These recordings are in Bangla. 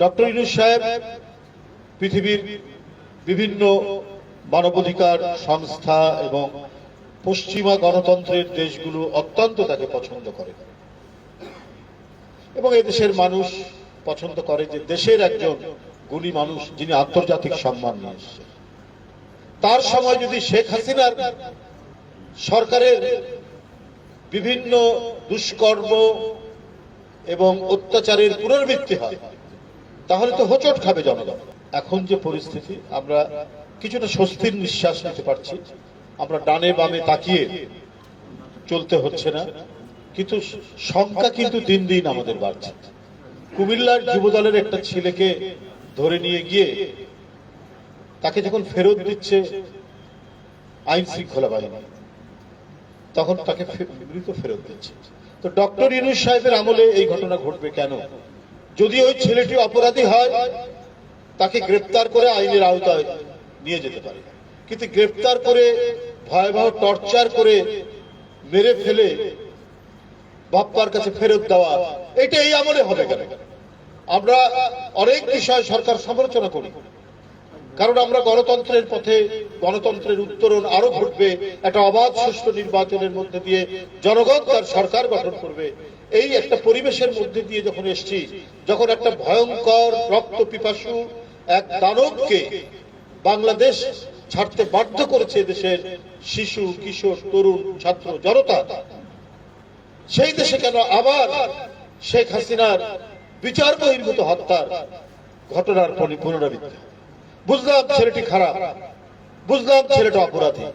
ডক্টর ইউনূস সাহেব পৃথিবীর বিভিন্ন মানবাধিকার সংস্থা এবং পশ্চিমা গণতন্ত্রের দেশগুলো অত্যন্ত তাকে পছন্দ করে এবং এদেশের মানুষ পছন্দ করে যে দেশের একজন গুণী মানুষ যিনি আন্তর্জাতিক সম্মান নিয়ে এসেছেন। তার সময় যদি শেখ হাসিনার সরকারের বিভিন্ন দুষ্কর্ম এবং অত্যাচারের পুনরাবৃত্তি হয় তাহলে তো হোঁচট খাবে জনগণ। এখন যে পরিস্থিতি, আমরা কিছুটা স্বস্তির নিঃশ্বাস নিতে পারছি। আমরা ডানে বামে তাকিয়ে চলতে হচ্ছে না, কিন্তু সংখ্যা কিন্তু দিন দিন আমাদের বাড়ছে। কুমিল্লার যুবদলের একটা ছেলেকে ধরে নিয়ে গিয়ে তাকে যখন ফেরত দিচ্ছে আইন শৃঙ্খলা বাহিনী, তখন তাকে মৃত ফেরত দিচ্ছে। তো ডক্টর ইউনূস সাহেবের আমলে এই ঘটনা ঘটবে কেন? যদি ওই ছেলেটি অপরাধী হয় তাকে গ্রেপ্তার করে আইনের আওতায় নিয়ে যেতে পারে, কিন্তু গ্রেপ্তার করে ভয়াবহ টর্চার করে মেরে ফেলে বাপ্পার কাছে ফেরত দেওয়া, এটা এই আমলে হবে কেন? আমরা অনেক বিষয় সরকার সমালোচনা করি, কারণ আমরা গণতন্ত্রের পথে, গণতন্ত্রের উত্তরণ আরো ঘটবে, একটা অবাধ সুষ্ঠু নির্বাচনের মধ্যে দিয়ে জনগণ তার সরকার গঠন করবে। এই একটা পরিবেশের মধ্যে দিয়ে যখন এসছি, যখন একটা ভয়ঙ্কর রক্ত পিপাসু এক দানবকে বাংলাদেশ ছাড়তে বাধ্য করেছে দেশের শিশু, কিশোর, তরুণ, ছাত্র জনতা, সেই দেশে কেন আবার শেখ হাসিনার বিচার বহির্ভূত হত্যার ঘটনার পুনরাবৃত্তি? বুঝলাম ছেলেটি খারাপ, বুঝলাম ছেলেটা অপরাধী,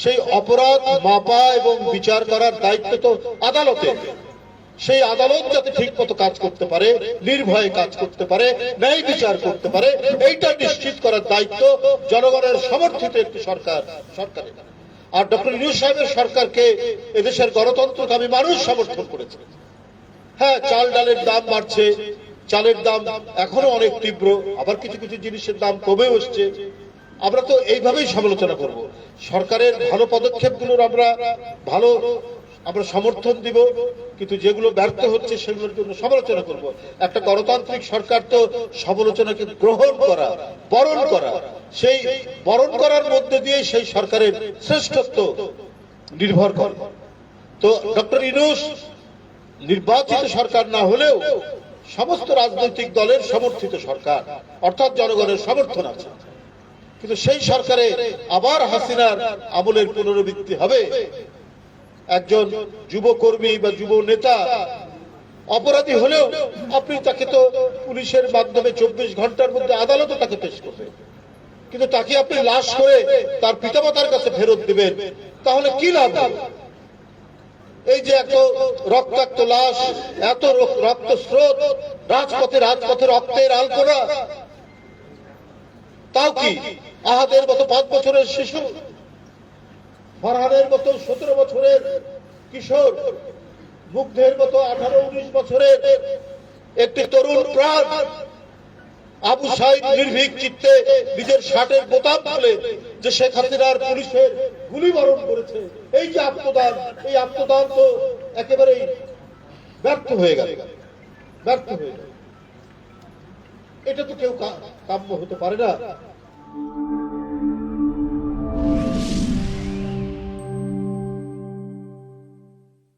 সেই অপরাধ মাপা এবং বিচার করার দায়িত্ব তো আদালতের। সেই আদালত যাতে ঠিক মতো কাজ করতে পারে, নির্ভয়ে কাজ করতে পারে, ন্যায় বিচার করতে পারে, এইটা নিশ্চিত করার দায়িত্ব জনগণের সমর্থিত একটি সরকারের। আর ডক্টর ইউনূস সাহেবের সরকারকে এদেশের গণতন্ত্রকামী মানুষ সমর্থন করেছে। হ্যাঁ, চাল ডালের দাম বাড়ছে, চালের দাম এখনো অনেক তীব্র, আবার কিছু কিছু জিনিসের দাম কমেও এসছে। আমরা তো এইভাবেই সমালোচনা করব। সরকারের ভালো পদক্ষেপগুলোর আমরা সমর্থন দিব, কিন্তু যেগুলো ব্যর্থ হচ্ছে সেগুলোর জন্য সমালোচনা করব। একটা গণতান্ত্রিক সরকার তো সমালোচনাকে গ্রহণ করা, বরণ করা, সেই বরণ করার মধ্যে দিয়ে সেই সরকারের শ্রেষ্ঠত্ব নির্ভর করে। তো ডক্টর ইউনূস নির্বাচিত সরকার না হলেও সমস্ত রাজনৈতিক দলের সমর্থিত সরকার, অর্থাৎ জনগণের সমর্থন আছে, কিন্তু সেই সরকারে আবার হাসিনার আমলের পুনরাবৃত্তি হবে। একজন যুবকর্মী বা যুব নেতা অপরাধী হলেও আপনি তাকে তো পুলিশের মাধ্যমে 24 ঘন্টার মধ্যে আদালতে তাকে পেশ করবে, কিন্তু তাকে আপনি লাশ করে তার পিতামাতার কাছে ফেরত দিবেন, তাহলে কি লাভ হবে? এই যে এত রক্তাক্ত লাশ, এত রক্ত স্রোত, রাজপথে রক্তের আলপনা, তাও কি আহাদের মতো 5 বছরের শিশু, ফারহানের মতো 17 বছরের কিশোর, মুগ্ধের মতো 18-19 বছরের একটি তরুণ প্রাণ, আবু সাইদ নির্ভীক চিত্তে নিজের শার্টের বোতাম খুলে যে শেখ হাসিনার পুলিশের গুলি বরণ করেছে, এই যে আত্মদান, এই আত্মদান তো একেবারেই ব্যর্থ হয়ে গেল। এটা তো কেউ কাম্য হতে পারে না।